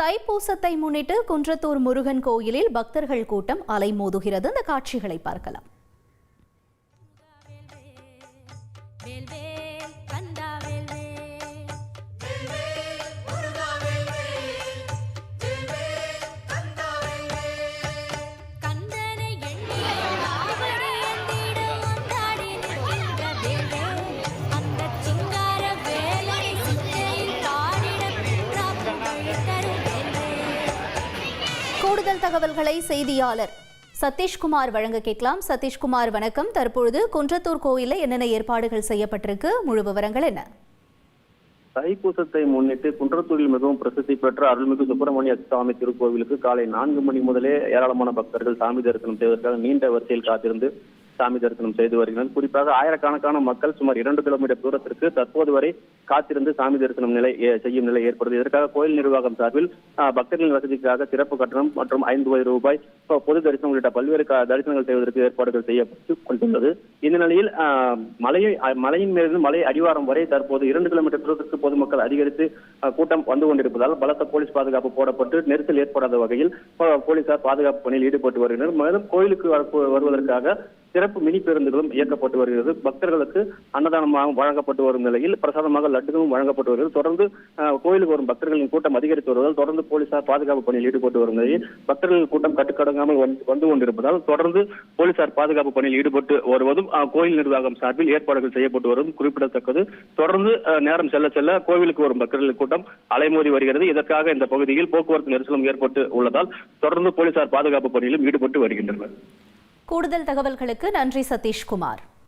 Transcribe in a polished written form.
தைப்பூசத்தை முன்னிட்டு குன்றத்தூர் முருகன் கோயிலில் பக்தர்கள் கூட்டம் அலைமோதுகிறது. இந்த காட்சிகளை பார்க்கலாம். கூடுதல் தகவல்களை செய்தியாளர் சதீஷ்குமார் வழங்க கேட்கலாம். சதீஷ்குமார் வணக்கம். தற்பொழுது குன்றத்தூர் கோயிலில் என்னென்ன ஏற்பாடுகள் செய்யப்பட்டிருக்கு, முழு விவரங்கள் என்ன? தைப்பூசத்தை முன்னிட்டு குன்றத்தூரில் மிகவும் பிரசித்தி பெற்ற அருள்மிகு சுப்பிரமணிய சுவாமி திருக்கோவிலுக்கு காலை 4 மணி முதலே ஏராளமான பக்தர்கள் சாமி தரிசனம் செய்வதற்காக நீண்ட வரிசையில் காத்திருந்து சாமி தரிசனம் செய்து வருகின்றனர். குறிப்பாக ஆயிரக்கணக்கான மக்கள் சுமார் 2 கிலோமீட்டர் தூரத்திற்கு தற்போது வரை காத்திருந்து சாமி தரிசனம் செய்யும் நிலை ஏற்படுது. இதற்காக கோயில் நிர்வாகம் சார்பில் பக்தர்களின் வசதிக்காக சிறப்பு கட்டணம் மற்றும் 50 ரூபாய் பொது தரிசனம் உள்ளிட்ட பல்வேறு தரிசனங்கள் செய்வதற்கு ஏற்பாடுகள் செய்யப்பட்டு கொண்டுள்ளது. இந்த நிலையில் மலையின் மீது மலை அடிவாரம் வரை தற்போது 2 கிலோமீட்டர் தூரத்திற்கு பொதுமக்கள் அதிகரித்து கூட்டம் வந்து கொண்டிருப்பதால் பலத்த போலீஸ் பாதுகாப்பு போடப்பட்டு நெரிசல் ஏற்படாத வகையில் போலீசார் பாதுகாப்பு பணியில் ஈடுபட்டு வருகின்றனர். மேலும் கோயிலுக்கு வருவதற்காக சிறப்பு மினி பேருந்துகளும் இயக்கப்பட்டு வருகிறது. பக்தர்களுக்கு அன்னதானமாக வழங்கப்பட்டு வரும் நிலையில் பிரசாதமாக லட்டுகளும் வழங்கப்பட்டு வருகிறது. தொடர்ந்து கோயிலுக்கு வரும் பக்தர்களின் கூட்டம் அதிகரித்து வருவதால் தொடர்ந்து போலீசார் பாதுகாப்பு பணியில் ஈடுபட்டு வரும் நிலையில் பக்தர்களின் கூட்டம் கட்டுக்கடங்காமல் வந்து கொண்டிருப்பதால் தொடர்ந்து போலீசார் பாதுகாப்பு பணியில் ஈடுபட்டு வருவதும் கோயில் நிர்வாகம் சார்பில் ஏற்பாடுகள் செய்யப்பட்டு வருவதும் குறிப்பிடத்தக்கது. தொடர்ந்து நேரம் செல்ல செல்ல கோவிலுக்கு வரும் பக்தர்களின் கூட்டம் அலைமோதி வருகிறது. இதற்காக இந்த பகுதியில் போக்குவரத்து நெரிசலும் ஏற்பட்டு உள்ளதால் தொடர்ந்து போலீசார் பாதுகாப்பு பணியிலும் ஈடுபட்டு வருகின்றனர். கூடுதல் தகவல்களுக்கு நன்றி சதீஷ்குமார்.